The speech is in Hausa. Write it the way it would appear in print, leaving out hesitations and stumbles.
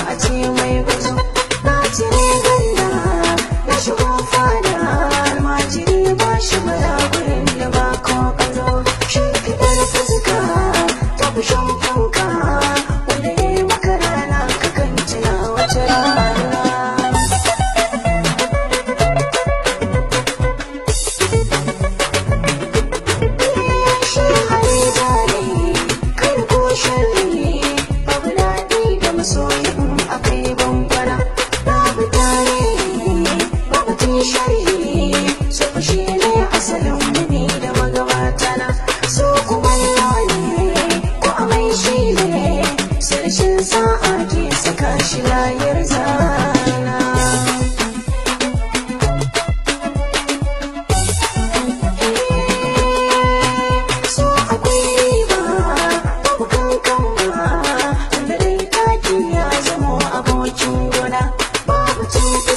a ce mai gwazo. Na cire ganda na shigo fada, almajiri ba shi bara gurin da ba ko kazo. Shimfiɗar fuska ta fi shan fanka, wanda ya yi maka rana ka kan tuna wata rana. Shi hali zane kai ko sharri, babu daɗi da masoyin akai bambara. Babu tare babu tun sharri, so shi ne asalin muni da magabatana. So kuma ne ko amai shi ne, sarshin sa'a ke saka shi layar zana. So akwai riba babu kankan ba, wanda dai taki ya zamo abokin gona. Babu cuta